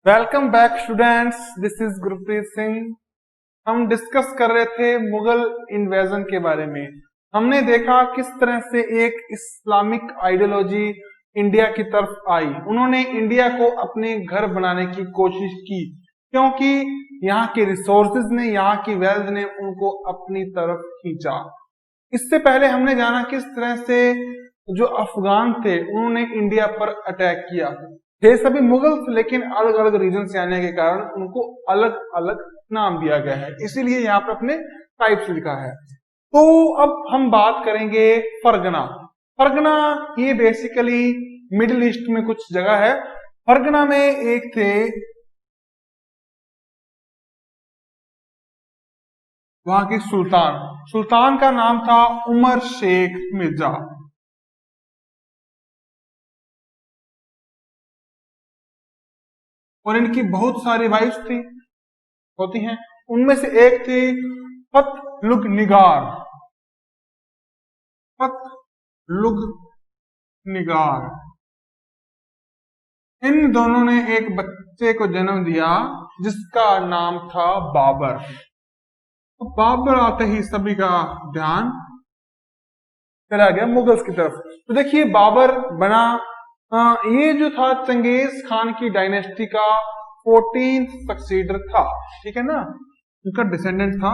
Welcome back students, this is Gurpreet Singh. हम discuss कर रहे थे मुगल इन्वेजन के बारे में। हमने देखा किस तरह से एक इस्लामिक आइडियोलॉजी इंडिया की तरफ आई। उन्होंने इंडिया को अपने घर बनाने की कोशिश की क्योंकि यहाँ के रिसोर्सेज ने, यहाँ की वेल्थ ने उनको अपनी तरफ खींचा। इससे पहले हमने जाना किस तरह से जो अफगान थे उन्होंने इंडिया पर अटैक किया। थे सभी मुगल, लेकिन अलग अलग रीजन से आने के कारण उनको अलग अलग नाम दिया गया है, इसीलिए यहाँ पर अपने टाइप्स लिखा है। तो अब हम बात करेंगे फरगना। फरगना ये बेसिकली मिडिल ईस्ट में कुछ जगह है। फरगना में एक थे वहां के सुल्तान का नाम था उमर शेख मिर्जा। और इनकी बहुत सारी वाइफ्स थी, होती हैं। उनमें से एक थी फतलुग निगार। फतलुग निगार, इन दोनों ने एक बच्चे को जन्म दिया जिसका नाम था बाबर। तो बाबर आते ही सभी का ध्यान चला गया मुगल्स की तरफ। तो देखिए बाबर बना, ये जो था चंगेज खान की डायनेस्टी का 14th सक्सीडर था, ठीक है ना। उनका डिसेंडेंट था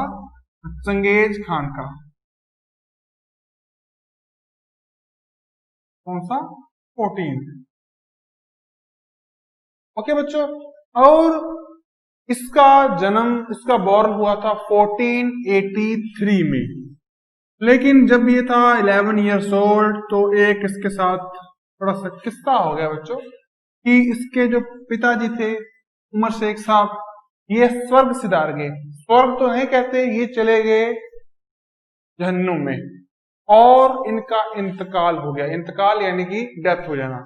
चंगेज खान का। कौन सा? 14th। ओके बच्चों, और इसका जन्म, इसका बॉर्न हुआ था 1483 में। लेकिन जब ये था 11 ईयर्स ओल्ड तो एक इसके साथ थोड़ा सा किस्सा हो गया बच्चों कि इसके जो पिताजी थे उमर शेख साहब, ये स्वर्ग सिधार गए। स्वर्ग तो नहीं कहते, ये चले गए जहन्नुम में और इनका इंतकाल हो गया। इंतकाल यानी कि डेथ हो जाना।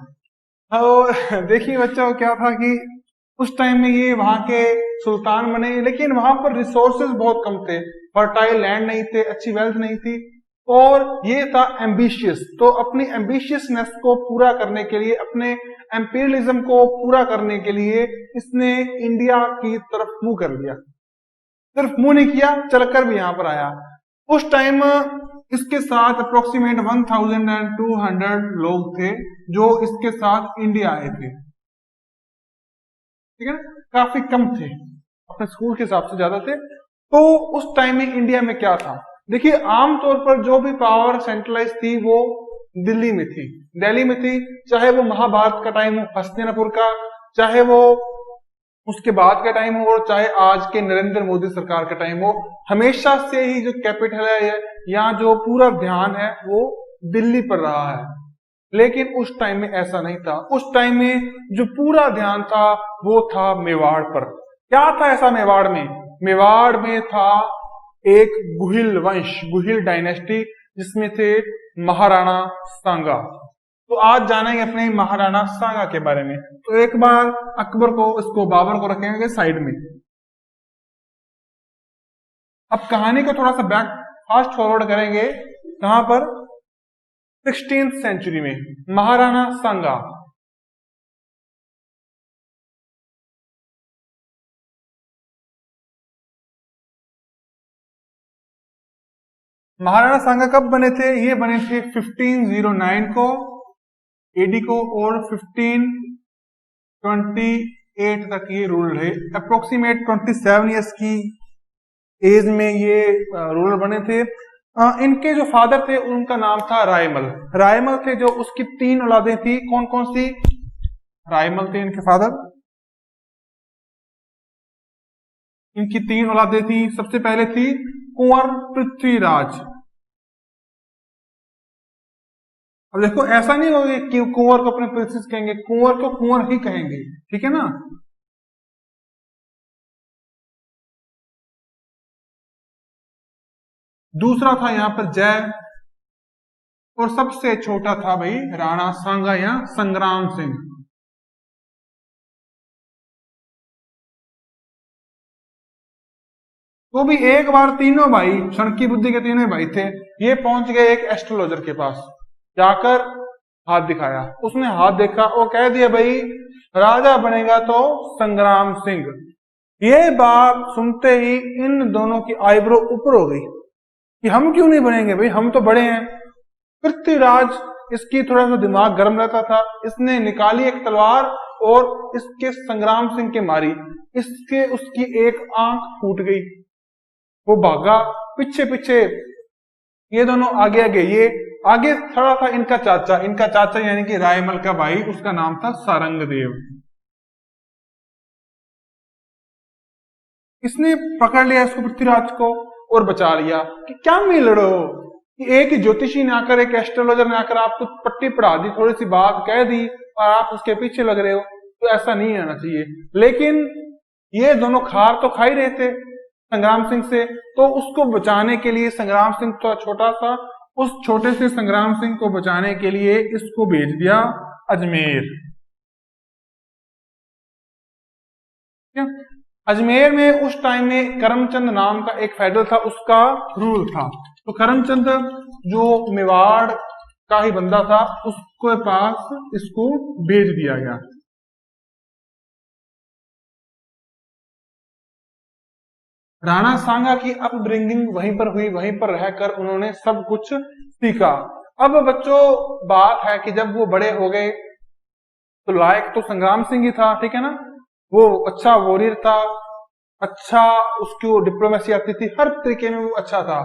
और देखिए बच्चों क्या था कि उस टाइम में ये वहां के सुल्तान बने, लेकिन वहां पर रिसोर्सेज बहुत कम थे। फर्टाइल लैंड नहीं थे, अच्छी वेल्थ नहीं थी, और ये था एम्बिशियस। तो अपनी एम्बिशियसनेस को पूरा करने के लिए, अपने एम्पीरियलिज्म को पूरा करने के लिए इसने इंडिया की तरफ मुंह कर लिया। सिर्फ मुंह नहीं किया, चलकर भी यहां पर आया। उस टाइम इसके साथ अप्रोक्सीमेट 1200 लोग थे जो इसके साथ इंडिया आए थे, ठीक है ना। काफी कम थे, अपने स्कूल के हिसाब से ज्यादा थे। तो उस टाइम में इंडिया में क्या था, देखिए आमतौर पर जो भी पावर सेंट्रलाइज थी वो दिल्ली में थी, दिल्ली में थी। चाहे वो महाभारत का टाइम हो, हस्तिनापुर का, चाहे वो उसके बाद का टाइम हो, और चाहे आज के नरेंद्र मोदी सरकार का टाइम हो, हमेशा से ही जो कैपिटल है या जो पूरा ध्यान है वो दिल्ली पर रहा है। लेकिन उस टाइम में ऐसा नहीं था। उस टाइम में जो पूरा ध्यान था वो था मेवाड़ पर। क्या था ऐसा मेवाड़ में? मेवाड़ में था एक गुहिल वंश, गुहिल डायनेस्टी, जिसमें थे महाराणा सांगा। तो आज जानेंगे अपने महाराणा सांगा के बारे में। तो एक बार अकबर को, इसको बाबर को रखेंगे साइड में। अब कहानी को थोड़ा सा बैक फास्ट फॉरवर्ड करेंगे, कहां पर? 16th सेंचुरी में महाराणा सांगा। महाराणा सांगा कब बने थे? ये बने थे 1509 को एडी को, और 1528 तक ये रूल रहे। अप्रोक्सीमेट 27 ईयर्स की एज में ये रूलर बने थे। इनके जो फादर थे उनका नाम था रायमल। रायमल थे जो, उसकी 3 औलादें थी। कौन कौन सी? रायमल थे इनके फादर, इनकी 3 औलादें थी। सबसे पहले थी कुंवर पृथ्वीराज। अब देखो ऐसा नहीं होगा कि कुंवर को अपने प्रिंसेस कहेंगे, कुंवर को कुंवर ही कहेंगे, ठीक है ना। दूसरा था यहां पर जय, और सबसे छोटा था भाई राणा सांगा या संग्राम सिंह। तो भी एक बार तीनों भाई, सनकी बुद्धि के तीनों भाई थे, ये पहुंच गए एक एस्ट्रोलॉजर के पास, जाकर हाथ दिखाया। उसने हाथ देखा और कह दिया भाई राजा बनेगा तो संग्राम सिंह। ये बात सुनते ही इन दोनों की आईब्रो ऊपर हो गई कि हम क्यों नहीं बनेंगे भाई, हम तो बड़े हैं। पृथ्वीराज, इसकी थोड़ा सा दिमाग गर्म रहता था, इसने निकाली एक तलवार और इसके संग्राम सिंह के मारी। इसके उसकी एक आंख फूट गई। वो भागा पीछे पीछे, ये दोनों आगे आगे। ये आगे खड़ा था इनका चाचा यानी कि रायमल का भाई, उसका नाम था सारंगदेव। इसने पकड़ लिया इसको, पृथ्वीराज को, और बचा लिया कि क्या में लड़ो, कि एक ही ज्योतिषी ने आकर, एक एस्ट्रोलॉजर ने आकर आपको पट्टी पढ़ा दी, थोड़ी सी बात कह दी और आप उसके पीछे लग रहे हो, तो ऐसा नहीं रहना चाहिए। लेकिन ये दोनों खार तो खा ही रहे थे संग्राम सिंह से, तो उसको बचाने के लिए, संग्राम सिंह तो छोटा सा, उस छोटे से संग्राम सिंह को बचाने के लिए इसको भेज दिया अजमेर। क्या अजमेर में उस टाइम में करमचंद नाम का एक फेडरल था, उसका रूल था। तो करमचंद जो मेवाड़ का ही बंदा था, उसके पास इसको भेज दिया गया। राणा सांगा की अपब्रिंगिंग वहीं पर हुई, वहीं पर रहकर उन्होंने सब कुछ सीखा। अब बच्चों, बात है कि जब वो बड़े हो गए तो लायक तो संग्राम सिंह ही था, ठीक है ना। वो अच्छा वॉरियर था, अच्छा उसको डिप्लोमेसी आती थी, हर तरीके में वो अच्छा था।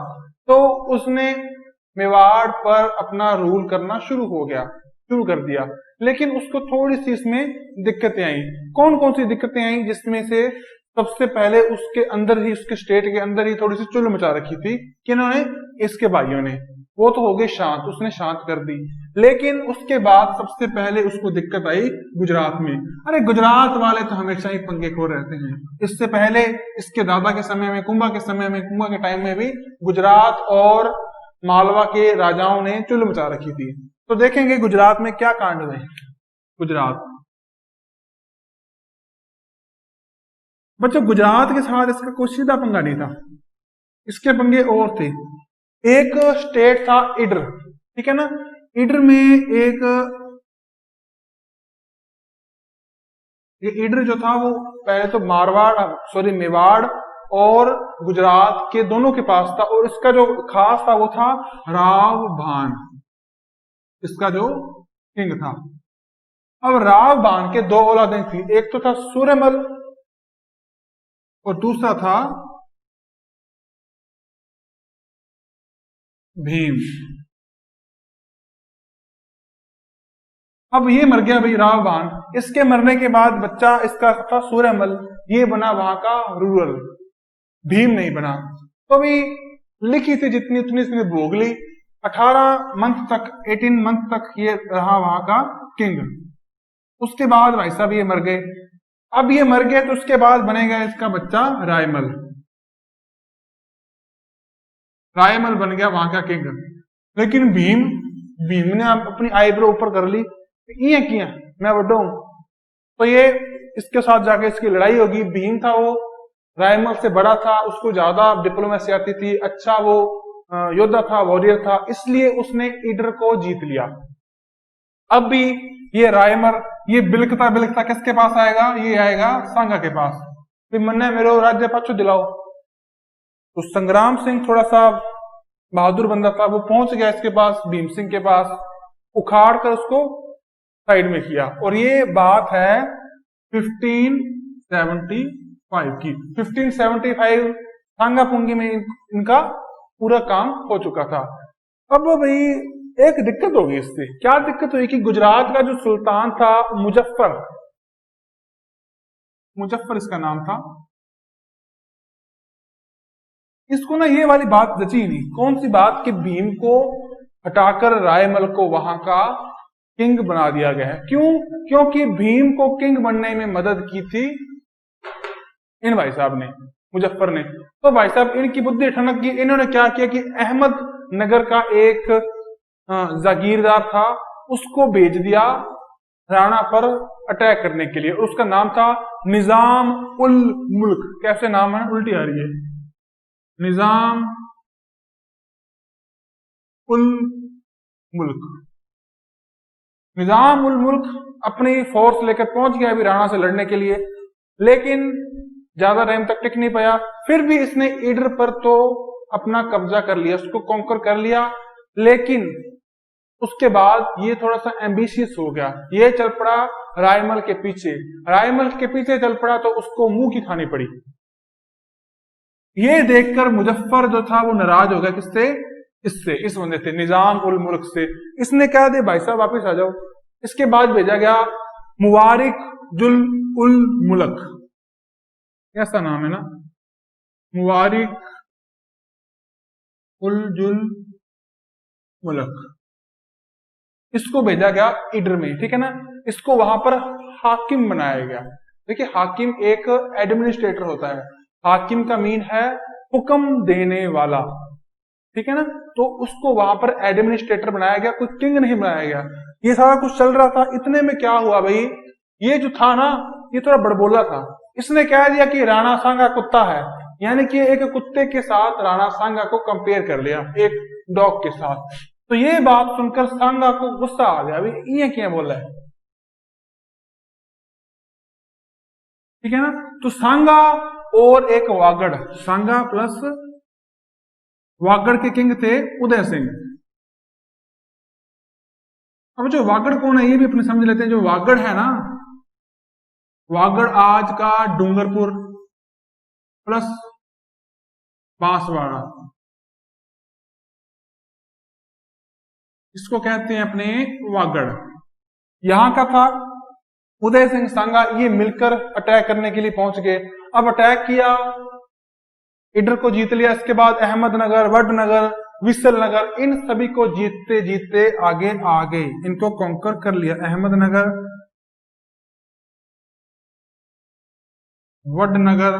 तो उसने मेवाड़ पर अपना रूल करना शुरू कर दिया। लेकिन उसको थोड़ी सी इसमें दिक्कतें आई। कौन कौन सी दिक्कतें आई? जिसमें से सबसे पहले उसके अंदर ही, उसके स्टेट के अंदर ही थोड़ी सी चुल मचा रखी थी कि इन्होंने, इसके भाइयों ने। वो तो हो गए शांत, उसने शांत कर दी। लेकिन उसके बाद सबसे पहले उसको दिक्कत आई गुजरात में। अरे गुजरात वाले तो हमेशा ही पंगेखोर रहते हैं। इससे पहले, इसके दादा के समय में, कुंभा के टाइम में भी गुजरात और मालवा के राजाओं ने चुल मचा रखी थी। तो देखेंगे गुजरात में क्या कांड हुए। गुजरात, बच्चों गुजरात के साथ इसका कोई सीधा पंगा नहीं था, इसके पंगे और थे। एक स्टेट था इडर, ठीक है ना। इडर में ये इडर जो था वो पहले तो मेवाड़ और गुजरात के दोनों के पास था। और इसका जो खास था वो था राव बान, इसका जो किंग था। अब राव बान के दो औलादें थी, एक तो था सूर्यमल और दूसरा था भीम। अब ये मर गया भाई रावबान। इसके मरने के बाद बच्चा इसका था सूर्यमल, ये बना वहां का रूरल, भीम नहीं बना। तो अभी लिखी थी जितनी उतनी इसने भोग ली। 18 मंथ तक, 18 मंथ तक ये रहा वहां का किंग। उसके बाद भाई साहब ये मर गए। अब ये मर गए तो उसके बाद बनेगा इसका बच्चा रायमल। रायमल बन गया वहां का किंग। लेकिन भीम ने अपनी आईब्रो ऊपर कर ली, ये किया मैं बड़ा हूं। तो ये इसके साथ जाके इसकी लड़ाई होगी। भीम था वो रायमल से बड़ा था, उसको ज्यादा डिप्लोमेसी आती थी, अच्छा वो योद्धा था, वॉरियर था, इसलिए उसने ईडर को जीत लिया। अब भी ये रायमल ये बिलकता बिलकता किसके पास आएगा? ये आएगा सांगा के पास, फिर मन्ने मेरे राज्य पाछो दिलाओ। तो संग्राम सिंह थोड़ा सा बहादुर बंदा था, वो पहुंच गया इसके पास, भीम सिंह के पास, उखाड़ कर उसको साइड में किया। और ये बात है 1575 की। 1575 सांगा पुंगी में इनका पूरा काम हो चुका था। अब भाई एक दिक्कत होगी इससे। क्या दिक्कत हुई कि गुजरात का जो सुल्तान था मुजफ्फर इसका नाम था, इसको ना ये वाली बात जची नहीं। कौन सी बात? कि भीम को हटाकर रायमल को वहां का किंग बना दिया गया है। क्यों? क्योंकि भीम को किंग बनने में मदद की थी इन भाई साहब ने, मुजफ्फर ने। तो भाई साहब इनकी बुद्धि ठनक गई। इन्होंने क्या किया कि अहमद नगर का एक जागीरदार था, उसको भेज दिया राणा पर अटैक करने के लिए। उसका नाम था निजाम उल मुल्क। कैसे नाम है? उल्टी आ रही है। निजाम उल मुल्क। निजाम उल मुल्क अपनी फोर्स लेकर पहुंच गया अभी राणा से लड़ने के लिए, लेकिन ज्यादा टाइम तक टिक नहीं पाया। फिर भी इसने ईडर पर तो अपना कब्जा कर लिया, उसको कॉन्कर कर लिया, लेकिन उसके बाद ये थोड़ा सा एम्बिशियस हो गया, ये चल पड़ा रायमल के पीछे। रायमल के पीछे चल पड़ा तो उसको मुंह की खानी पड़ी। ये देखकर मुजफ्फर जो था वो नाराज हो गया, किससे? इससे, इस बंदे से, निजाम उल मुल्क से। इसने कह दिया भाई साहब वापिस आ जाओ। इसके बाद भेजा गया मुबारिक जुल उल मुल्क, ऐसा नाम है ना, मुबारिक उल जुल मुल्क। इसको भेजा गया ईडर में, ठीक है ना। इसको वहां पर हाकिम बनाया गया। देखिए हाकिम एक एडमिनिस्ट्रेटर होता है, हाकिम का मीन है हुक्म देने वाला, ठीक है ना। तो उसको वहां पर एडमिनिस्ट्रेटर बनाया गया, कोई किंग नहीं बनाया गया। ये सारा कुछ चल रहा था, इतने में क्या हुआ भाई, ये जो था ना ये थोड़ा बड़बोला था। इसने कह दिया कि राणा सांगा कुत्ता है, यानी कि एक कुत्ते के साथ राणा सांगा को कंपेयर कर लिया, एक डॉग के साथ। तो ये बात सुनकर सांगा को गुस्सा आ गया, अभी ये क्या बोला है, ठीक है ना। तो सांगा और एक वागड़, सांगा प्लस वागड़ के किंग थे उदय सिंह। अब जो वागड़ कौन है ये भी अपने समझ लेते हैं। जो वागड़ है ना, वागड़ आज का डूंगरपुर प्लस बांसवाड़ा, इसको कहते हैं अपने वागड़, यहां का था। उदय सिंह सांगा ये मिलकर अटैक करने के लिए पहुंच गए। अब अटैक किया, ईडर को जीत लिया। इसके बाद अहमदनगर, वडनगर, विसल इन सभी को जीतते जीतते आगे आ गए, इनको कॉन्कर कर लिया। अहमदनगर, वडनगर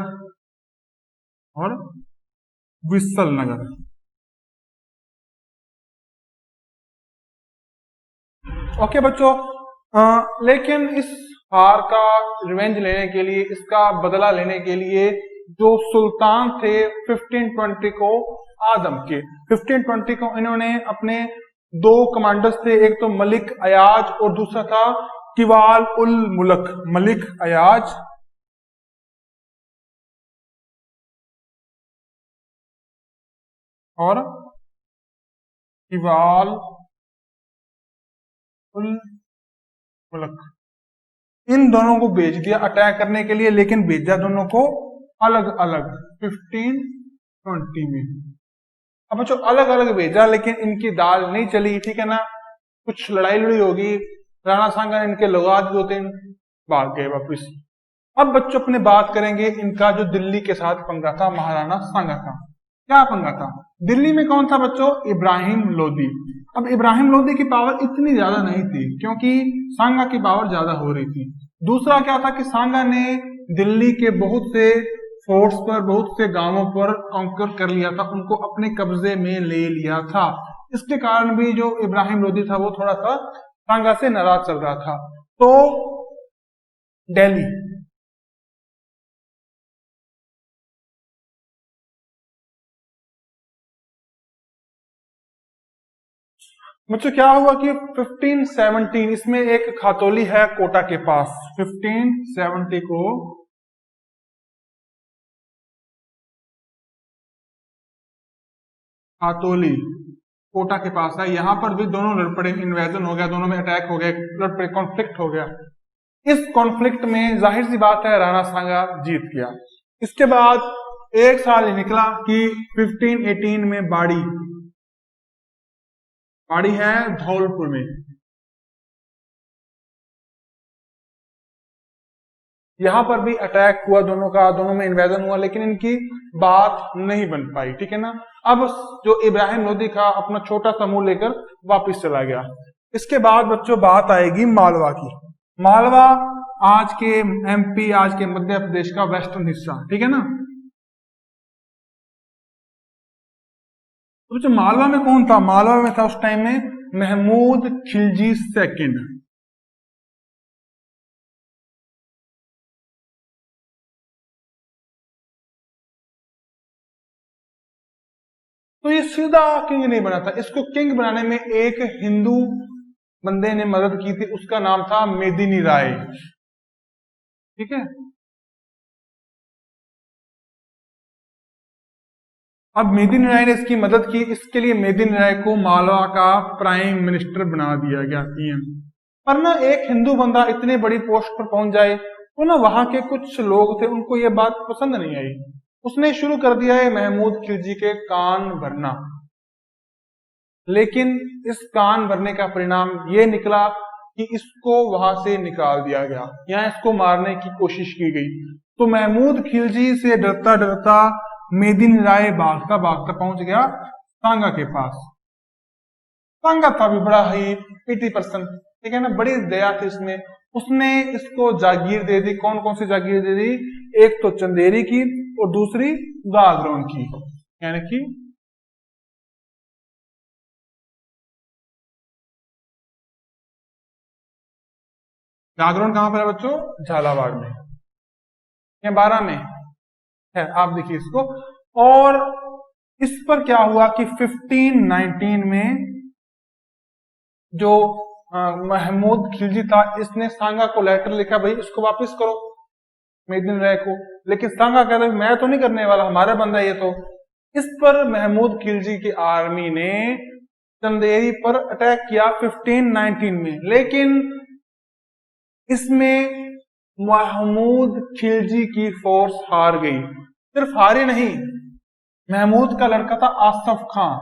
और विसल नगर। ओके बच्चों, लेकिन इस हार का रिवेंज लेने के लिए, इसका बदला लेने के लिए जो सुल्तान थे 1520 को आदम के, 1520 को इन्होंने अपने दो कमांडर्स थे, एक तो मलिक अयाज और दूसरा था किवाल उल मुल्क। मलिक अयाज और किवाल उल मुल्क, इन दोनों को भेज दिया अटैक करने के लिए, लेकिन भेजा दोनों को अलग अलग 1520 में। अब बच्चों अलग अलग भेजा, लेकिन इनकी दाल नहीं चली, ठीक है ना। कुछ लड़ाई लड़ी होगी, राणा सांगा ने इनके लगा दो तीन, भाग गए वापिस। अब बच्चों अपने बात करेंगे इनका जो दिल्ली के साथ पंगा था महाराणा सांगा का। क्या पंगा था दिल्ली में? कौन था बच्चों? इब्राहिम लोदी। अब इब्राहिम लोदी की पावर इतनी ज्यादा नहीं थी, क्योंकि सांगा की पावर ज्यादा हो रही थी। दूसरा क्या था कि सांगा ने दिल्ली के बहुत से फोर्ट्स पर, बहुत से गांवों पर कॉन्कर कर लिया था, उनको अपने कब्जे में ले लिया था। इसके कारण भी जो इब्राहिम लोदी था वो थोड़ा सा सांगा से नाराज चल रहा था। तो दिल्ली, बच्चों क्या हुआ कि 1517, इसमें एक खातौली है कोटा के पास, 1570 को खातौली कोटा के पास है। यहां पर भी दोनों लड़ पड़े, इन्वेजन हो गया, दोनों में अटैक हो गया, लड़ पड़े, कॉन्फ्लिक्ट हो गया। इस कॉन्फ्लिक्ट में जाहिर सी बात है राणा सांगा जीत गया। इसके बाद एक साल ही निकला कि 1518 में बाड़ी, बाड़ी है धौलपुर में, यहां पर भी अटैक हुआ दोनों का, दोनों में इन्वेजन हुआ, लेकिन इनकी बात नहीं बन पाई, ठीक है ना। अब जो इब्राहिम लोदी का अपना छोटा समूह लेकर वापस चला गया। इसके बाद बच्चों बात आएगी मालवा की। मालवा आज के एमपी, आज के मध्य प्रदेश का वेस्टर्न हिस्सा, ठीक है ना। तो बच्चों मालवा में कौन था? मालवा में था उस टाइम में महमूद खिलजी सेकंड। तो ये सीधा किंग नहीं बना था, इसको किंग बनाने में एक हिंदू बंदे ने मदद की थी उसका नाम था मेदिनी राय। ठीक है, अब मेदिनी राय ने इसकी मदद की, इसके लिए मेदिनी राय को मालवा का प्राइम मिनिस्टर बना दिया गया, पीएम। पर ना एक हिंदू बंदा इतने बड़ी पोस्ट पर पहुंच जाए तो ना वहां के कुछ लोग थे उनको ये बात पसंद नहीं आई। उसने शुरू कर दिया है महमूद खिलजी के कान भरना। लेकिन इस कान भरने का परिणाम ये निकला कि इसको वहां से निकाल दिया गया, यहाँ इसको मारने की कोशिश की गई। तो महमूद खिलजी से डरता डरता मेदिनी राय भागता भागता पहुंच गया सांगा के पास। सांगा था भी बड़ा ही पीटी पर्सन, ठीक है ना, बड़ी दया थी इसमें। उसने इसको जागीर दे दी। कौन कौन सी जागीर दे दी? एक तो चंदेरी की और दूसरी गागरोन की, यानी कि गागरोन कहां पर है बच्चों? झालावाड़ में या 12 में है, आप देखिए इसको। और इस पर क्या हुआ कि 1519 में जो महमूद खिलजी था इसने सांगा को लेटर लिखा, भाई इसको वापस करो मेदिनी राय को। लेकिन सांगा कहता है मैं तो नहीं करने वाला, हमारा बंदा ये तो। इस पर महमूद खिलजी की आर्मी ने चंदेरी पर अटैक किया 1519 में। लेकिन इसमें महमूद खिलजी की फोर्स हार गई। सिर्फ हारी नहीं, महमूद का लड़का था आसफ खान,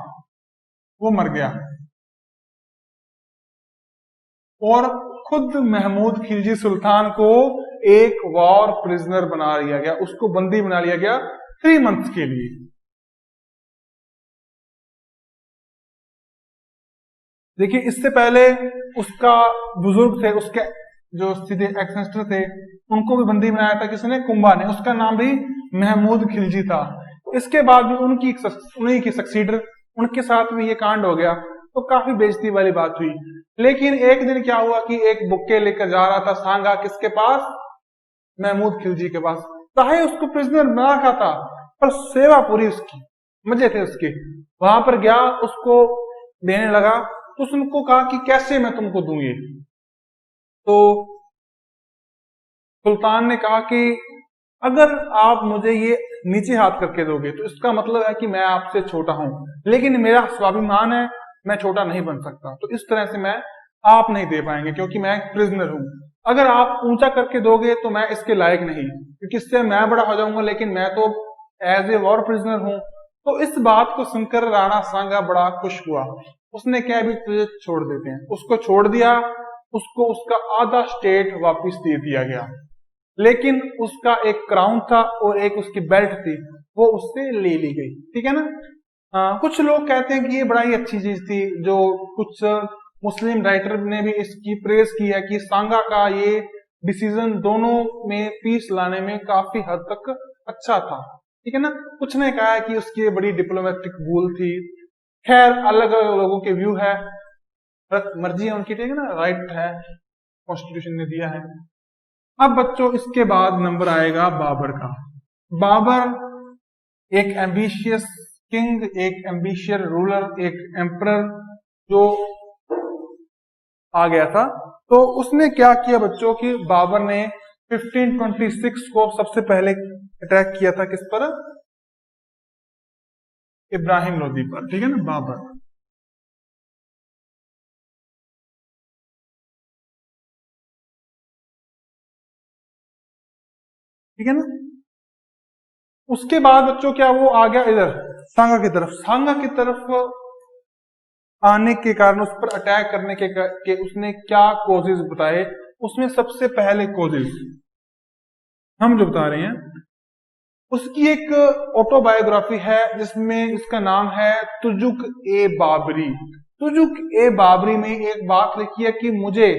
वो मर गया। और खुद महमूद खिलजी सुल्तान को एक वॉर प्रिजनर बना लिया गया, उसको बंदी बना लिया गया 3 मंथ्स के लिए। देखिए इससे पहले उसका बुजुर्ग थे, उसके जो सीधे एक्सेंस्टर थे, उनको भी बंदी बनाया था किसने? कुंभा ने। उसका नाम भी महमूद खिलजी था। इसके बाद भी उन्हीं की सक्सीडर, उनके साथ भी ये कांड हो गया, तो काफी बेइज्जती वाली बात हुई। लेकिन एक दिन क्या हुआ कि एक बुक्के लेकर जा रहा था सांगा, किसके पास? महमूद खिलजी के पास। चाहे उसको प्रिजनर बना रखा था पर सेवा पूरी उसकी, मजे थे उसके। वहां पर गया, उसको देने लगा, तो उसने कहा कि कैसे मैं तुमको दूं ये? तो सुल्तान ने कहा कि अगर आप मुझे ये नीचे हाथ करके दोगे तो इसका मतलब है कि मैं आपसे छोटा हूं, लेकिन मेरा स्वाभिमान है, मैं छोटा नहीं बन सकता, तो इस तरह से मैं आप नहीं दे पाएंगे क्योंकि मैं एक प्रिजनर हूं। अगर आप ऊंचा करके दोगे तो मैं इसके लायक नहीं, क्योंकि इससे मैं बड़ा हो जाऊंगा, लेकिन मैं तो एज ए वॉर प्रिजनर हूं। तो इस बात को सुनकर राणा सांगा बड़ा खुश हुआ। उसने क्या, भी तुझे छोड़ देते हैं। उसको छोड़ दिया, उसको उसका आधा स्टेट वापस दे दिया गया। लेकिन उसका एक क्राउन था और एक उसकी बेल्ट थी, वो उससे ले ली गई। ठीक है ना। कुछ लोग कहते हैं कि ये बड़ा ही अच्छी चीज थी। जो कुछ मुस्लिम राइटर ने भी इसकी प्रेज की है कि सांगा का ये डिसीजन दोनों में पीस लाने में काफी हद तक अच्छा था। ठीक है ना। कुछ ने कहा है कि उसकी ये बड़ी डिप्लोमेटिक भूल थी। खैर, अलग अलग लोगों के व्यू है, मर्जी है उनकी, ठीक है ना, राइट है, कॉन्स्टिट्यूशन ने दिया है। अब बच्चों इसके बाद नंबर आएगा बाबर का। बाबर एक एम्बिशियस किंग, एक एम्बिशियस रूलर, एक एम्परर जो आ गया था। तो उसने क्या किया बच्चों की, बाबर ने 1526 को सबसे पहले अटैक किया था किस पर? इब्राहिम लोदी पर। ठीक है ना, बाबर। ठीक है ना। उसके बाद बच्चों क्या, वो आ गया इधर सांगा की तरफ। सांगा की तरफ आने के कारण, उस पर अटैक करने के उसने क्या कोजेज बताए? उसमें सबसे पहले कोजेज हम जो बता रहे हैं, उसकी एक ऑटोबायोग्राफी है जिसमें इसका नाम है तुजुक ए बाबरी। तुजुक ए बाबरी में एक बात लिखी है कि मुझे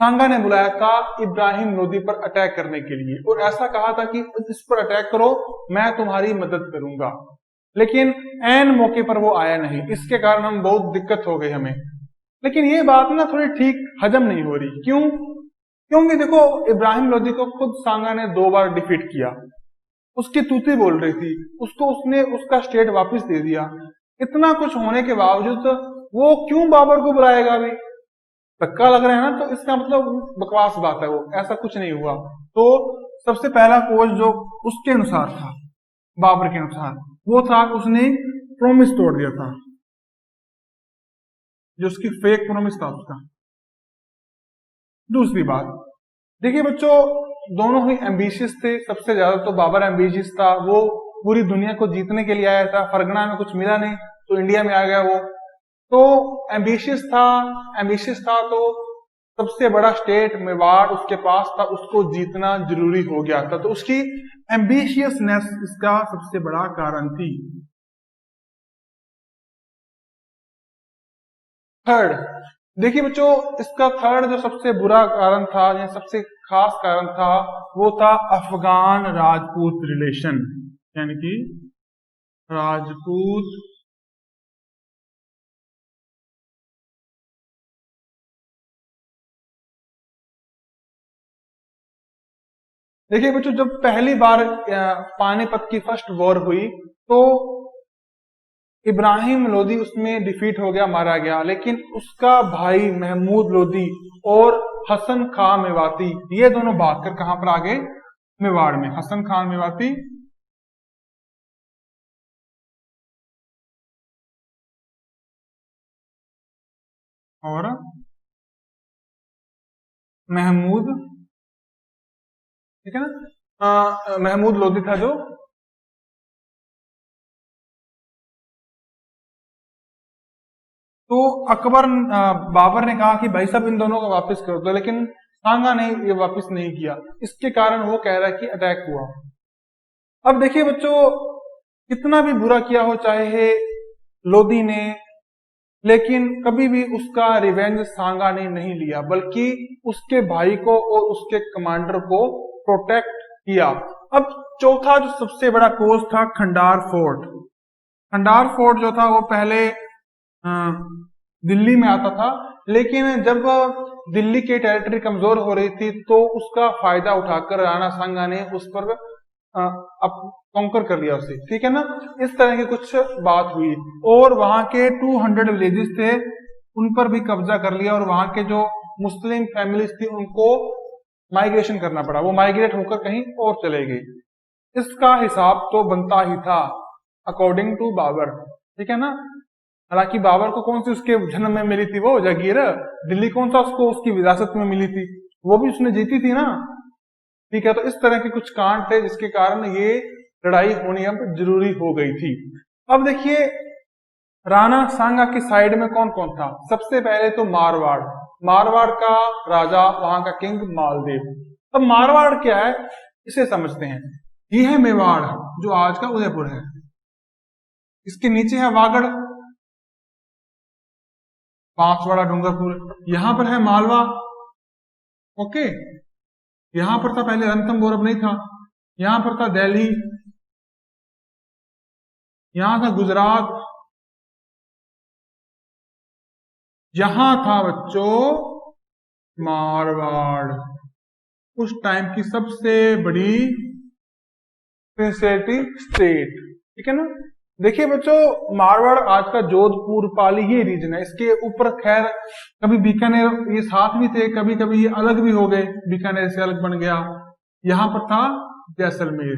सांगा ने बुलाया था इब्राहिम लोदी पर अटैक करने के लिए, और ऐसा कहा था कि इस पर अटैक करो, मैं तुम्हारी मदद करूंगा। लेकिन एन मौके पर वो आया नहीं, इसके कारण हम बहुत दिक्कत हो गई हमें। लेकिन ये बात ना थोड़ी ठीक हजम नहीं हो रही। क्यों? क्योंकि देखो, इब्राहिम लोदी को खुद सांगा ने 2 बार डिफीट किया, उसकी तूती बोल रही थी, उसको उसने उसका स्टेट वापस दे दिया। इतना कुछ होने के बावजूद वो क्यों बाबर को बुलाएगा अभी? धक्का लग रहा है ना, तो इसका मतलब बकवास बात है, वो ऐसा कुछ नहीं हुआ। तो सबसे पहला कोच जो उसके अनुसार था, बाबर के अनुसार, वो था उसने प्रॉमिस तोड़ दिया था, जो उसकी फेक प्रॉमिस था उसका। दूसरी बात, देखिए बच्चों, दोनों ही एम्बिशियस थे। सबसे ज्यादा तो बाबर एम्बिशियस था, वो पूरी दुनिया को जीतने के लिए आया था, फरगना में कुछ मिला नहीं तो इंडिया में आ गया वो। तो एम्बिशियस था तो सबसे बड़ा स्टेट मेवाड़ उसके पास था, उसको जीतना जरूरी हो गया था। तो उसकी एम्बिशियसनेस इसका सबसे बड़ा कारण थी। थर्ड, देखिए बच्चों, इसका थर्ड जो सबसे बुरा कारण था या सबसे खास कारण था, वो था अफगान राजपूत रिलेशन, यानी कि राजपूत देखिए बच्चों, जब पहली बार पानीपत की फर्स्ट वॉर हुई तो इब्राहिम लोदी उसमें डिफीट हो गया, मारा गया। लेकिन उसका भाई महमूद लोदी और हसन खां मेवाती, ये दोनों भागकर कहां पर आ गए? मेवाड़ में। हसन खान मेवाती और महमूद, ठीक है ना, महमूद लोदी था जो। तो बाबर ने कहा कि भाई साहब इन दोनों को वापस कर दो, लेकिन सांगा ने ये वापस नहीं किया। इसके कारण वो कह रहा है कि अटैक हुआ। अब देखिए बच्चों, कितना भी बुरा किया हो चाहे लोदी ने, लेकिन कभी भी उसका रिवेंज सांगा ने नहीं लिया, बल्कि उसके भाई को और उसके कमांडर को प्रोटेक्ट किया। अब चौथा जो सबसे बड़ा कोज था, खंडार फोर्ट। खंडार फोर्ट जो था वो पहले दिल्ली में आता था, लेकिन जब दिल्ली की टेरिटरी कमजोर हो रही थी तो उसका फायदा उठाकर राणा सांगा ने उस पर कॉन्कर कर लिया उसे, ठीक है ना। इस तरह की कुछ बात हुई, और वहां के 200 विलेजेस थे उन पर भी कब्जा कर लिया, और वहां के जो मुस्लिम फैमिलीज थी उनको माइग्रेशन करना पड़ा, वो माइग्रेट होकर कहीं और चले गई। इसका हिसाब तो बनता ही था अकॉर्डिंग टू बाबर, ठीक है ना। हालांकि बाबर को कौन सी उसके जन्म में मिली थी वो जागीर, दिल्ली कौन सा उसको उसकी विरासत में मिली थी, वो भी उसने जीती थी ना, ठीक है। तो इस तरह के कुछ कांड थे जिसके कारण ये लड़ाई होनी अब जरूरी हो गई थी। अब देखिए, राणा सांगा की साइड में कौन कौन था? सबसे पहले तो मारवाड़, मारवाड़ का राजा, वहां का किंग मालदेव। अब मारवाड़ क्या है इसे समझते हैं। ये है मेवाड़, जो आज का उदयपुर है। इसके नीचे है वागड़, बांसवाड़ा, डूंगरपुर। यहां पर है मालवा, ओके। यहां पर था पहले रणथंभौर, अब नहीं था। यहां पर था दिल्ली, यहां था गुजरात, यहां था बच्चों मारवाड़, उस टाइम की सबसे बड़ी प्रिंसेटी स्टेट, ठीक है ना। देखिए बच्चों, मारवाड़ आज का जोधपुर पाली ये रीजन है। इसके ऊपर खैर कभी बीकानेर ये साथ भी थे, कभी कभी ये अलग भी हो गए, बीकानेर से अलग बन गया। यहां पर था जैसलमेर,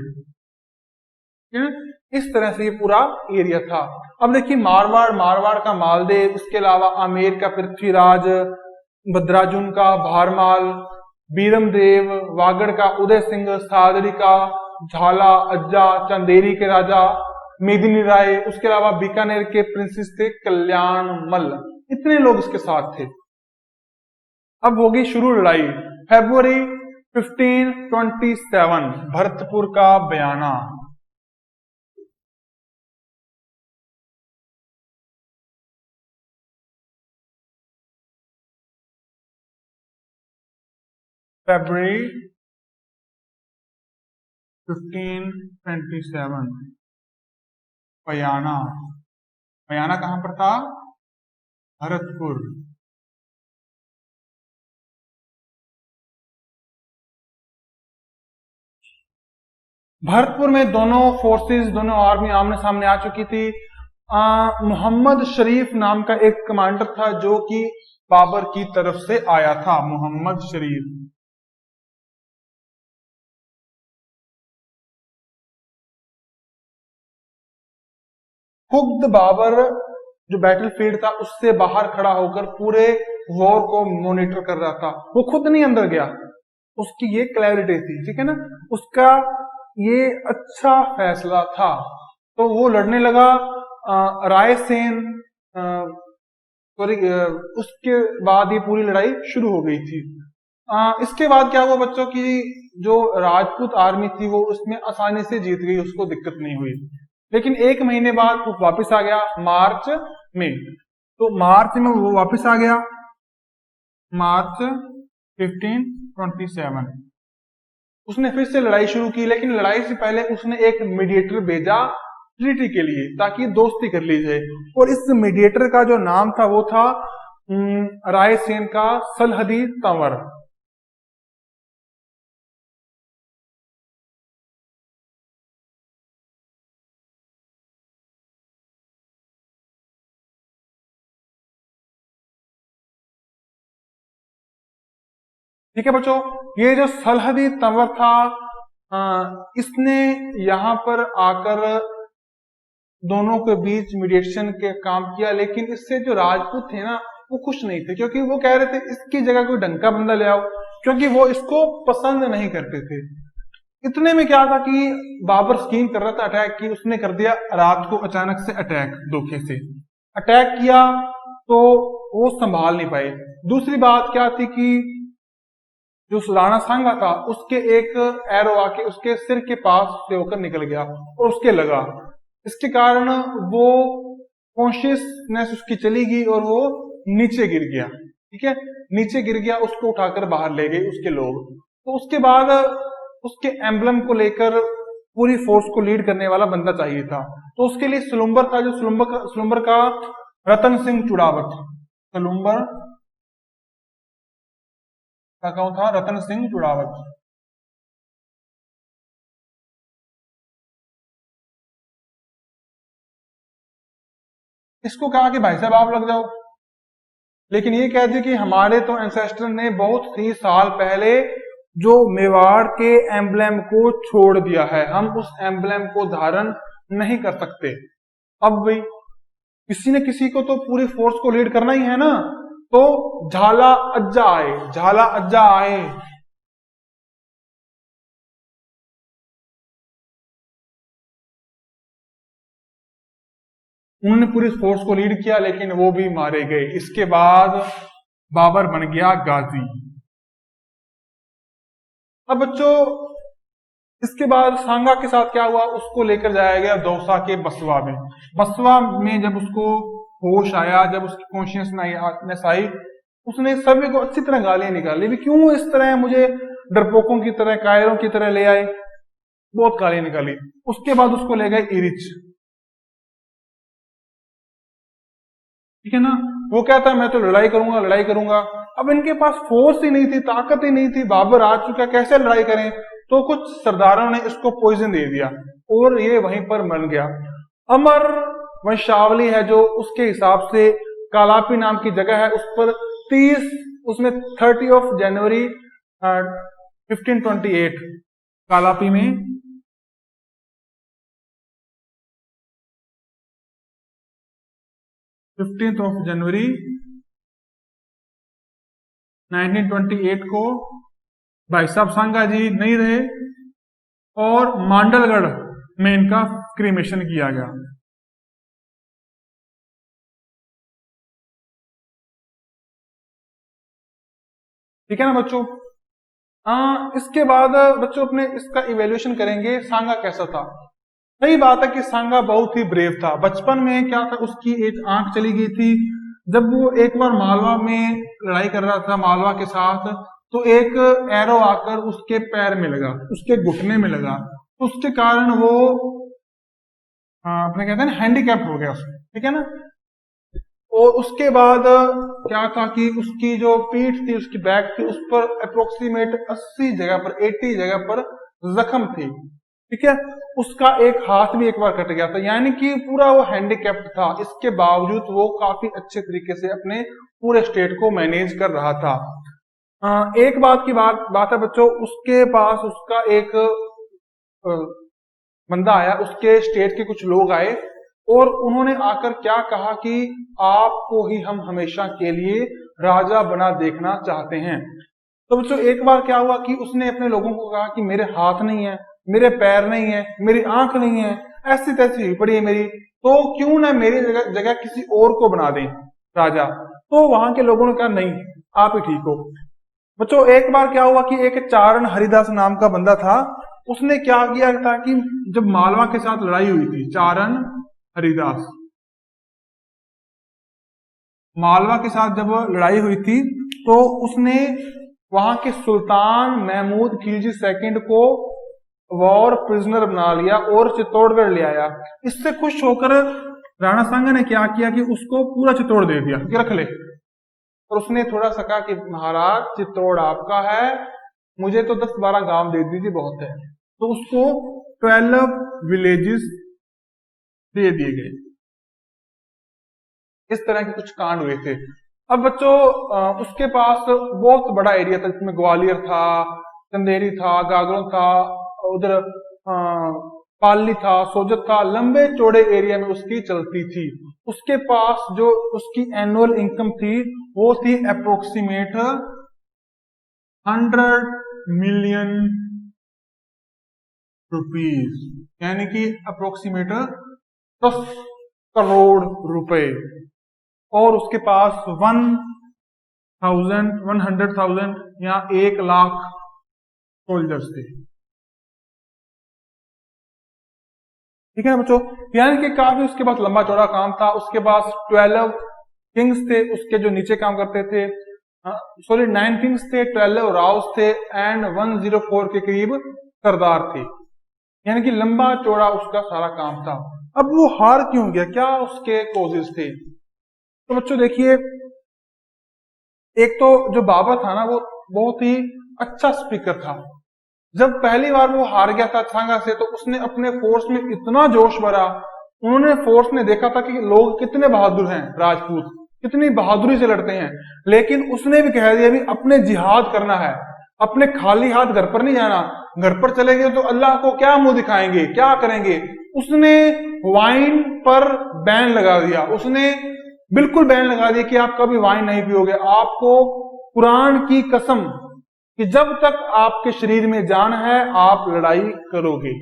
ठीक है। इस तरह से ये पूरा एरिया था। अब देखिए, मारवाड़, मारवाड़ का मालदेव, इसके अलावा आमेर का पृथ्वीराज, भद्राजुन का भारमाल, बीरम देव, वागड़ का उदय सिंह, सादरी का झाला, अज्जा, चंदेरी के राजा मेदिनी राय, उसके अलावा बीकानेर के प्रिंसेस थे कल्याण मल। इतने लोग इसके साथ थे। अब होगी शुरू लड़ाई। फरवरी 1527, भरतपुर का बयाना। फरवरी 1527, बयाना। बयाना कहां पर था? भरतपुर। भरतपुर में दोनों फोर्सेस, दोनों आर्मी आमने सामने आ चुकी थी। मोहम्मद शरीफ नाम का एक कमांडर था जो कि बाबर की तरफ से आया था, मोहम्मद शरीफ। खुद बाबर जो बैटलफील्ड था उससे बाहर खड़ा होकर पूरे वॉर को मॉनिटर कर रहा था, वो खुद नहीं अंदर गया। उसकी ये क्लैरिटी थी, ठीक है ना, उसका ये अच्छा फैसला था। तो वो लड़ने लगा रायसेन, सॉरी, उसके बाद ये पूरी लड़ाई शुरू हो गई थी। इसके बाद क्या हुआ बच्चों की, जो राजपूत आर्मी थी वो उसमें आसानी से जीत गई, उसको दिक्कत नहीं हुई। लेकिन एक महीने बाद वो वापस आ गया मार्च में। तो मार्च में वो वापस आ गया, मार्च 1527। उसने फिर से लड़ाई शुरू की, लेकिन लड़ाई से पहले उसने एक मीडिएटर भेजा ट्रीटी के लिए, ताकि दोस्ती कर ली जाए। और इस मीडिएटर का जो नाम था वो था रायसेन का सलहदी तंवर। ठीक है बच्चों, ये जो सलहदी तंवर था, इसने यहां पर आकर दोनों के बीच मीडिएशन के काम किया। लेकिन इससे जो राजपूत थे ना वो खुश नहीं थे, क्योंकि वो कह रहे थे इसकी जगह कोई ढंग का बंदा ले आओ, क्योंकि वो इसको पसंद नहीं करते थे। इतने में क्या था कि बाबर स्कीम कर रहा था अटैक की, उसने कर दिया रात को अचानक से अटैक, धोखे से अटैक किया, तो वो संभाल नहीं पाए। दूसरी बात क्या थी कि जो राणा सांगा था उसके एक एरो आके उसके सिर के पास से होकर निकल गया और उसके लगा। इसके कारण वो कॉन्शियसनेस उसकी चली गई और वो नीचे गिर गया। ठीक है, नीचे गिर गया, उसको उठाकर बाहर ले गए उसके लोग। तो उसके बाद उसके एम्बलम को लेकर पूरी फोर्स को लीड करने वाला बंदा चाहिए था। तो उसके लिए सुलुम्बर था, जो सुलुम्बर का रतन सिंह चुड़ावत, सुलुम्बर का कौन था, रतन सिंह चुड़ावत। इसको कहा कि भाई साहब आप लग जाओ, लेकिन ये कह दिया कि हमारे तो एंसेस्टर ने बहुत ही साल पहले जो मेवाड़ के एम्बलम को छोड़ दिया है, हम उस एम्बलम को धारण नहीं कर सकते। अब भाई किसी न किसी को तो पूरी फोर्स को लीड करना ही है ना। तो झाला अज्जा आए, झाला अज्जा आए। उन्होंने पूरी फोर्स को लीड किया, लेकिन वो भी मारे गए। इसके बाद बाबर बन गया गाजी। अब बच्चों इसके बाद सांगा के साथ क्या हुआ, उसको लेकर जाया गया दौसा के बसवा में। बसवा में जब उसको होश आया, जब उसकी कॉन्शियसनेस आई, उसने सभी को अच्छी तरह गालियां निकाली, भी क्यों इस तरह मुझे डरपोकों की तरह, कायरों की तरह ले आए, बहुत गालियां निकाली। उसके बाद उसको ले गए इरिच। ठीक है ना, वो क्या था, मैं तो लड़ाई करूंगा लड़ाई करूंगा। अब इनके पास फोर्स ही नहीं थी, ताकत ही नहीं थी, बाबर आ चुका, कैसे लड़ाई करें। तो कुछ सरदारों ने इसको पॉइजन दे दिया और ये वहीं पर मर गया। अमर वंशावली है जो, उसके हिसाब से कालापी नाम की जगह है, उस पर 30, उसमें 30 जनवरी 1528 कालापी में 15 जनवरी 1928 को भाई साहब सांगा जी नहीं रहे और मांडलगढ़ में इनका क्रीमेशन किया गया। ठीक है ना बच्चों। इसके बाद बच्चों अपने इसका इवेल्युएशन करेंगे, सांगा कैसा था। सही बात है कि सांगा बहुत ही ब्रेव था। बचपन में क्या था, उसकी एक आंख चली गई थी। जब वो एक बार मालवा में लड़ाई कर रहा था मालवा के साथ, तो एक एरो आकर उसके पैर में लगा, उसके घुटने में लगा, तो उसके कारण वो अपने कहते हैं ना हैंडीकैप हो गया उसको। ठीक है ना। और उसके बाद क्या था कि उसकी जो पीठ थी, उसकी बैक थी, उस पर अप्रोक्सीमेट 80 जगह पर, 80 जगह पर जख्म थे। ठीक है, उसका एक हाथ भी एक बार कट गया था, यानी कि पूरा वो हैंडीकैप्ड था। इसके बावजूद वो काफी अच्छे तरीके से अपने पूरे स्टेट को मैनेज कर रहा था। एक बात की बात है बच्चों, उसके पास उसका एक बंदा आया, उसके स्टेट के कुछ लोग आए और उन्होंने आकर क्या कहा कि आपको ही हम हमेशा के लिए राजा बना देखना चाहते हैं। तो बच्चों एक बार क्या हुआ कि उसने अपने लोगों को कहा कि मेरे हाथ नहीं है, मेरे पैर नहीं है, मेरी आंख नहीं है, ऐसी तैसी हुई पड़ी है मेरी, तो क्यों ना मेरी जगह किसी और को बना दें राजा। तो वहां के लोगों ने कहा नहीं, आप ही ठीक हो। बच्चों एक बार क्या हुआ कि एक चारण हरिदास नाम का बंदा था, उसने क्या किया था कि जब मालवा के साथ लड़ाई हुई थी, चारण हरिदास मालवा के साथ जब लड़ाई हुई थी, तो उसने वहां के सुल्तान महमूद खिलजी सेकंड को वॉर प्रिजनर बना लिया और चित्तौड़गढ़ ले आया। इससे खुश होकर राणा सांगा ने क्या किया कि उसको पूरा चित्तौड़ दे दिया कि रख ले। और उसने थोड़ा सा कहा कि महाराज चित्तौड़ आपका है, मुझे तो 10-12 गांव दे दीजिए बहुत है। तो उसको 12 विलेजेस दे दिए गए। इस तरह के कुछ कांड हुए थे। अब बच्चों उसके पास बहुत बड़ा एरिया था, जिसमें ग्वालियर था, चंदेरी था, गागरों था, उधर पाली था, सोजत था, लंबे चौड़े एरिया में उसकी चलती थी। उसके पास जो उसकी एनुअल इनकम थी वो थी अप्रोक्सीमेट 100 मिलियन रुपीज, यानी कि अप्रोक्सीमेट 10 करोड़ रुपए। और उसके पास 100,000 या 1 लाख सोल्जर्स थे। ठीक है ना बच्चों, यानी कि काफी उसके पास लंबा चौड़ा काम था। उसके पास 12 किंग्स थे, उसके जो नीचे काम करते थे, 9 किंग्स थे, 12 राउस थे एंड 104 के करीब सरदार थे। यानी कि लंबा चौड़ा उसका सारा काम था। अब वो हार क्यों गया, क्या उसके कॉजेस थे? तो बच्चों देखिए, एक तो जो बाबर था ना, वो बहुत ही अच्छा स्पीकर था। जब पहली बार वो हार गया था सांगा से, तो उसने अपने फोर्स में इतना जोश भरा, उन्होंने फोर्स ने देखा था कि लोग कितने बहादुर हैं, राजपूत कितनी बहादुरी से लड़ते हैं, लेकिन उसने भी कह दिया भी अपने जिहाद करना है, अपने खाली हाथ घर पर नहीं जाना। घर पर चलेंगे तो अल्लाह को क्या मुंह दिखाएंगे, क्या करेंगे। उसने वाइन पर बैन लगा दिया, उसने बिल्कुल बैन लगा दिया कि आप कभी वाइन नहीं पियोगे। आपको कुरान की कसम कि जब तक आपके शरीर में जान है आप लड़ाई करोगे।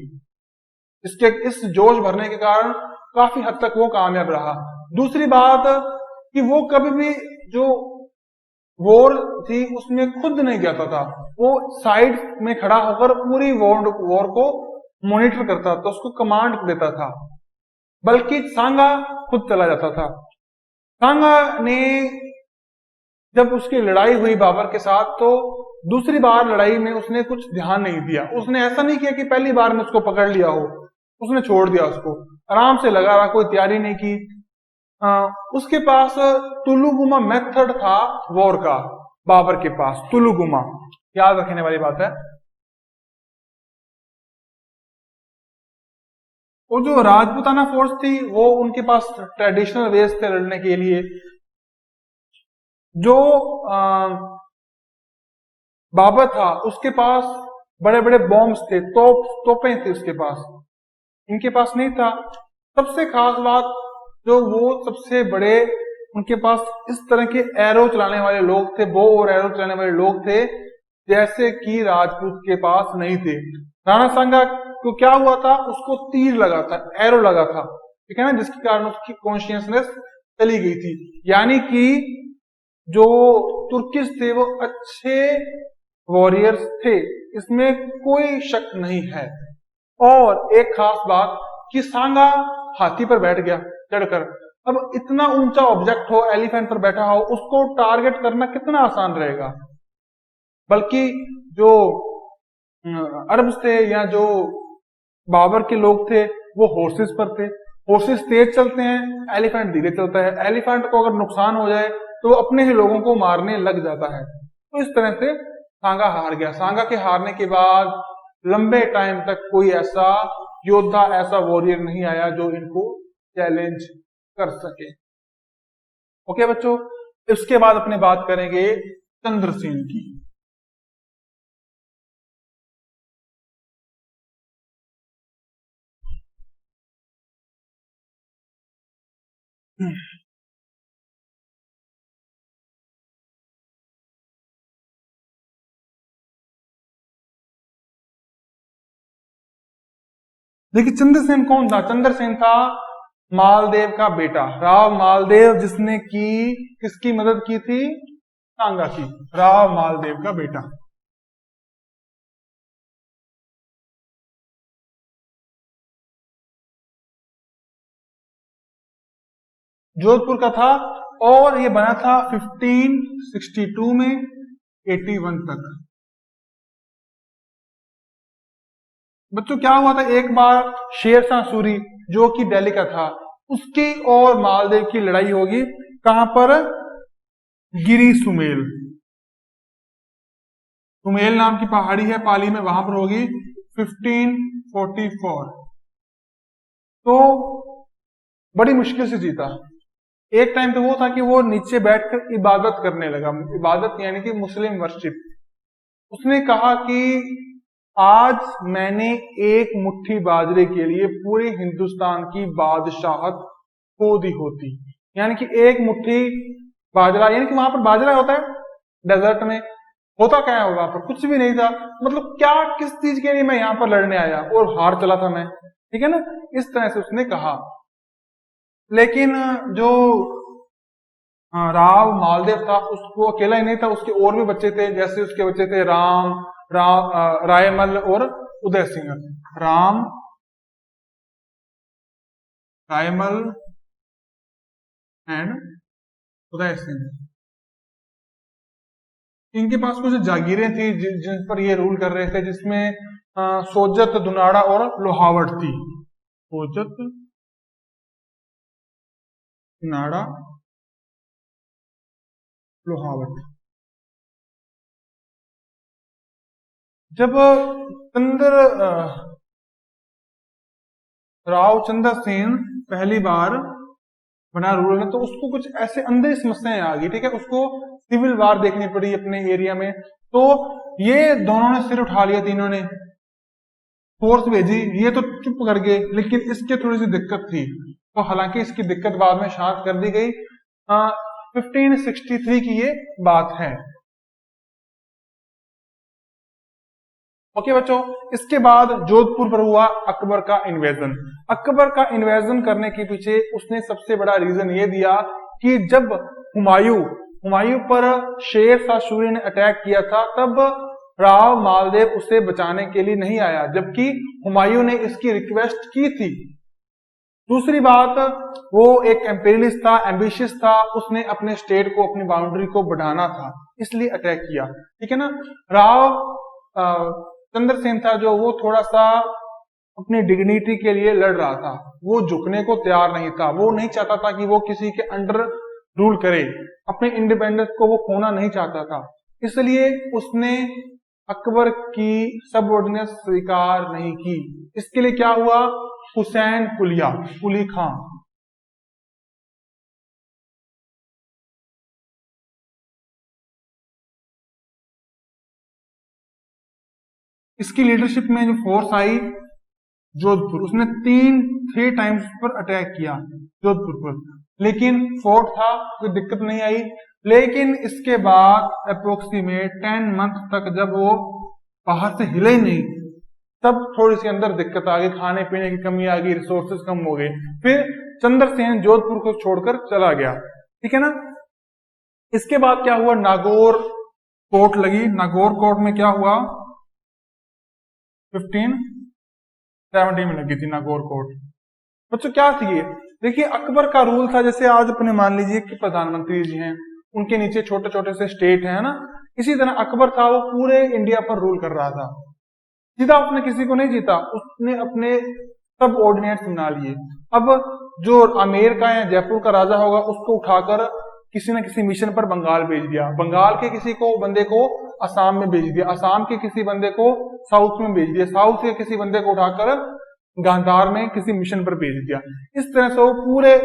इस जोश भरने के कारण काफी हद तक वो कामयाब रहा। दूसरी बात कि वो कभी भी जो वॉर थी उसमें खुद नहीं जाता था, वो साइड में खड़ा होकर पूरी वॉर को मॉनिटर करता था, उसको कमांड देता था, बल्कि सांगा खुद चला जाता था। सांगा ने जब उसकी लड़ाई हुई बाबर के साथ, तो दूसरी बार लड़ाई में उसने कुछ ध्यान नहीं दिया। उसने ऐसा नहीं किया कि पहली बार में उसको पकड़ लिया हो, उसने छोड़ दिया, उसको आराम से लगा रहा, कोई तैयारी नहीं की। उसके पास तुलुगुमा मेथड था वॉर का, बाबर के पास तुलुगुमा, याद रखने वाली बात है। वो जो राजपूताना फोर्स थी वो उनके पास ट्रेडिशनल वेज थे लड़ने के लिए। जो बाबर था उसके पास बड़े बड़े बॉम्ब्स थे, तोपें थी उसके पास, इनके पास नहीं था। सबसे खास बात जो वो सबसे बड़े उनके पास इस तरह के एरो चलाने वाले लोग थे, बो और एरो चलाने वाले लोग थे, जैसे कि राजपूत के पास नहीं थे। राणा सांगा को क्या हुआ था, उसको तीर लगा था, एरो लगा था, ठीक है ना, जिसके कारण उसकी कॉन्शियसनेस चली गई थी। यानी कि जो तुर्किश थे वो अच्छे वॉरियर्स थे, इसमें कोई शक नहीं है। और एक खास बात कि सांगा हाथी पर बैठ गया चढ़कर। अब इतना ऊंचा ऑब्जेक्ट हो, एलिफेंट पर बैठा हो, उसको टारगेट करना कितना आसान रहेगा। बल्कि जो अरब्स थे या जो बाबर के लोग थे वो हॉर्सेस पर थे। हॉर्सेस तेज चलते हैं, एलिफेंट धीरे चलता है। एलिफेंट को अगर नुकसान हो जाए तो अपने ही लोगों को मारने लग जाता है। तो इस तरह से सांगा हार गया। सांगा के हारने के बाद लंबे टाइम तक कोई ऐसा योद्धा, ऐसा वॉरियर नहीं आया जो इनको चैलेंज कर सके। ओके बच्चों, इसके बाद अपने बात करेंगे चंद्रसेन की। देखिए चंद्रसेन कौन था? चंद्रसेन था मालदेव का बेटा, राव मालदेव, जिसने की किसकी मदद की थी? सांगा की। राव मालदेव का बेटा। जोधपुर का था और ये बना था 1562 में 81 तक। बच्चों क्या हुआ था, एक बार शेरशाह सूरी जो कि दिल्ली का था, उसकी और मालदेव की लड़ाई होगी। कहां पर? गिरी सुमेल, सुमेल नाम की पहाड़ी है पाली में, वहां पर होगी 1544। तो बड़ी मुश्किल से जीता। एक टाइम तो वो था कि वो नीचे बैठकर इबादत करने लगा, इबादत यानी कि मुस्लिम वर्शिप। उसने कहा कि आज मैंने एक मुट्ठी बाजरे के लिए पूरे हिंदुस्तान की बादशाहत खो दी होती। यानी कि एक मुट्ठी बाजरा, यानी कि वहां पर बाजरा होता है डेजर्ट में, होता क्या है वहां पर? कुछ भी नहीं था। मतलब क्या, किस चीज के लिए मैं यहाँ पर लड़ने आया और हार चला था मैं, ठीक है ना, इस तरह से उसने कहा। लेकिन जो राव मालदेव था, उसको अकेला ही नहीं था, उसके और भी बच्चे थे। जैसे उसके बच्चे थे रायमल और उदय सिंह। राम, रायमल एंड उदय सिंह। इनके पास कुछ जागीरें थी जिन पर ये रूल कर रहे थे, जिसमें सोजत, दुनाड़ा और लोहावट थी। सोजत, दुनाड़ा, लोहावट। जब राव चंद्र सेन पहली बार बना रूलर है, तो उसको कुछ ऐसे अंदर समस्याएं आ गई, ठीक है, उसको सिविल वार देखनी पड़ी अपने एरिया में। तो ये दोनों ने सिर उठा लिया, तीनों ने फोर्स भेजी, ये तो चुप कर गए, लेकिन इसके थोड़ी सी दिक्कत थी। तो हालांकि इसकी दिक्कत बाद में शांत कर दी गई। 1563 की ये बात है। ओके बच्चों, इसके बाद जोधपुर पर हुआ अकबर का इन्वेजन। अकबर का इन्वेजन करने के पीछे उसने सबसे बड़ा रीजन ये दिया कि जब हुमायूं पर शेरशाह सूरी ने अटैक किया था, तब राव मालदेव उसे बचाने के लिए नहीं आया, जबकि हुमायूं ने इसकी रिक्वेस्ट की थी। दूसरी बात, वो एक एम्पेरियलिस्ट था, एम्बिशियस था, उसने अपने स्टेट को, अपनी बाउंड्री को बढ़ाना था, इसलिए अटैक किया, ठीक है ना। राव चंद्रसेन था जो, वो थोड़ा सा अपनी डिग्निटी के लिए लड़ रहा था, वो झुकने को तैयार नहीं था, वो नहीं चाहता था कि वो किसी के अंडर रूल करे, अपने इंडिपेंडेंस को वो खोना नहीं चाहता था, इसलिए उसने अकबर की सबऑर्डिनेंस स्वीकार नहीं की। इसके लिए क्या हुआ? हुसैन कुली खान, इसकी लीडरशिप में जो फोर्स आई जोधपुर, उसने थ्री टाइम्स पर अटैक किया जोधपुर पर, लेकिन फोर्ट था, कोई दिक्कत नहीं आई। लेकिन इसके बाद अप्रोक्सीमेट 10 मंथ तक जब वो बाहर से हिले ही नहीं, तब थोड़ी सी अंदर दिक्कत आ गई, खाने पीने की कमी आ गई, रिसोर्सेज कम हो गए। फिर चंद्रसेन जोधपुर को छोड़कर चला गया, ठीक है ना। इसके बाद क्या हुआ? नागौर कोर्ट लगी। नागौर कोर्ट में क्या हुआ? 1570 में लगी थी नागौर कोर्ट। बच्चों क्या थी ये? देखिए अकबर का रूल था, जैसे आज अपने मान लीजिए कि प्रधानमंत्री जी हैं, उनके नीचे छोटे छोटे से स्टेट हैं ना, इसी तरह अकबर था, वो पूरे इंडिया पर रूल कर रहा था। सीधा उसने किसी को नहीं जीता, उसने अपने सब ऑर्डिनेट्स बना लिए। अब जो आमेर का या जयपुर का राजा होगा, उसको उठाकर किसी न किसी मिशन पर बंगाल भेज दिया, बंगाल के किसी को बंदे को असम में भेज दिया, असम के किसी बंदे को साउथ में भेज दिया, साउथ के किसी बंदे को उठाकर गांधार में किसी मिशन पर भेज दिया। इस तरह से वो पूरे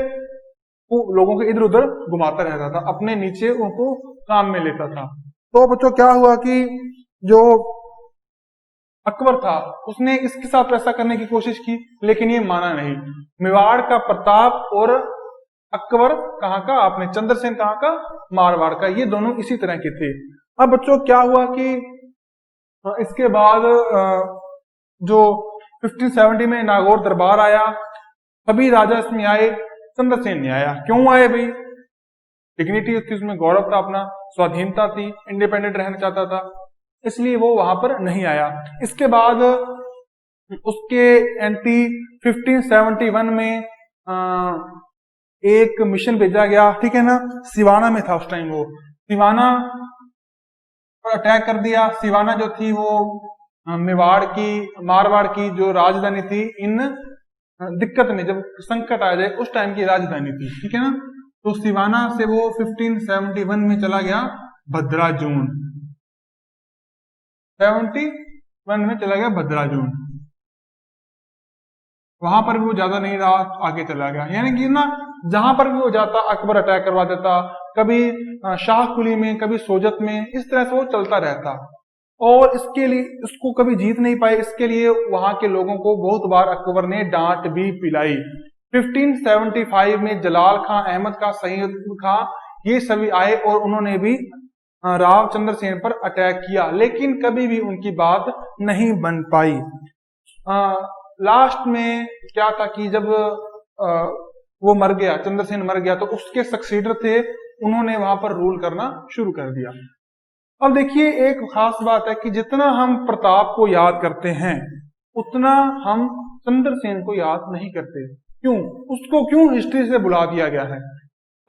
लोगों को इधर उधर घुमाता रहता था, अपने नीचे उनको काम में लेता था। तो बच्चों क्या हुआ कि जो अकबर था उसने इसके साथ ऐसा करने की कोशिश की, लेकिन ये माना नहीं। मेवाड़ का प्रताप और अकबर कहाँ का, आपने चंद्रसेन कहाँ का, मारवाड़ का, ये दोनों इसी तरह के थे। अब बच्चों क्या हुआ कि इसके बाद जो 1570 में नागौर दरबार आया, सभी राजा इसमें आए, चंद्रसेन नहीं आया। क्यों आए भाई? डिग्निटी थी उसमें, गौरव था अपना, स्वाधीनता थी, इंडिपेंडेंट रहना चाहता था, इसलिए वो वहां पर नहीं आया। इसके बाद उसके एंटी 1571 में एक मिशन भेजा गया, ठीक है ना, सिवाना में था उस टाइम। वो सिवाना पर अटैक कर दिया। सिवाना जो थी वो मेवाड़ की, मारवाड़ की जो राजधानी थी, इन दिक्कत में जब संकट आ जाए उस टाइम की राजधानी थी, ठीक है ना। तो सिवाना से वो 1571 में चला गया भद्राजून, 71 में चला गया भद्राजून। वहां पर भी वो ज्यादा नहीं रहा, आगे चला गया। यानी कि ना जहां पर भी वो जाता अकबर अटैक करवा देता, कभी शाहकुली में, कभी सोजत में, इस तरह से वो चलता रहता। और इसके लिए उसको कभी जीत नहीं पाए, इसके लिए वहां के लोगों को बहुत बार अकबर ने डांट भी पिलाई। 1575 में जलाल खां, अहमद खां, सईद खां, ये सभी आए और उन्होंने भी राव चंद्रसेन पर अटैक किया, लेकिन कभी भी उनकी बात नहीं बन पाई। लास्ट में क्या था कि जब वो मर गया, चंद्रसेन मर गया, तो उसके सक्सीडर थे, उन्होंने वहां पर रूल करना शुरू कर दिया। अब देखिए एक खास बात है कि जितना हम प्रताप को याद करते हैं उतना हम चंद्रसेन को याद नहीं करते। क्यों? उसको क्यों हिस्ट्री से बुला दिया गया है?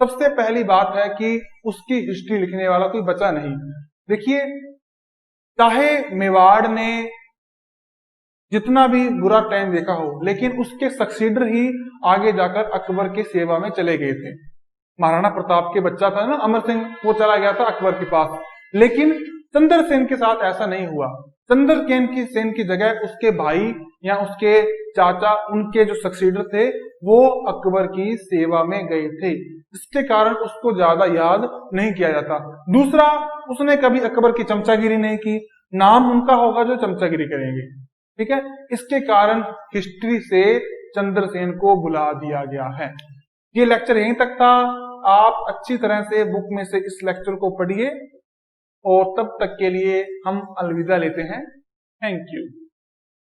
सबसे पहली बात है कि उसकी हिस्ट्री लिखने वाला कोई बचा नहीं। देखिए, चाहे मेवाड़ ने जितना भी बुरा टाइम देखा हो, लेकिन उसके सक्सीडर ही आगे जाकर अकबर के सेवा में चले गए थे। महाराणा प्रताप के बच्चा था ना अमर सिंह, वो चला गया था अकबर के पास, लेकिन चंद्रसेन के साथ ऐसा नहीं हुआ। चंद्रसेन की जगह उसके भाई या उसके चाचा, उनके जो सक्सीडर थे, वो अकबर की सेवा में गए थे। इसके कारण उसको ज्यादा याद नहीं किया जाता। दूसरा, उसने कभी अकबर की चमचागिरी नहीं की, नाम उनका होगा जो चमचागिरी करेंगे, ठीक है। इसके कारण हिस्ट्री से चंद्रसेन को बुला दिया गया है। ये लेक्चर यहीं तक था। आप अच्छी तरह से बुक में से इस लेक्चर को पढ़िए और तब तक के लिए हम अलविदा लेते हैं। Thank you.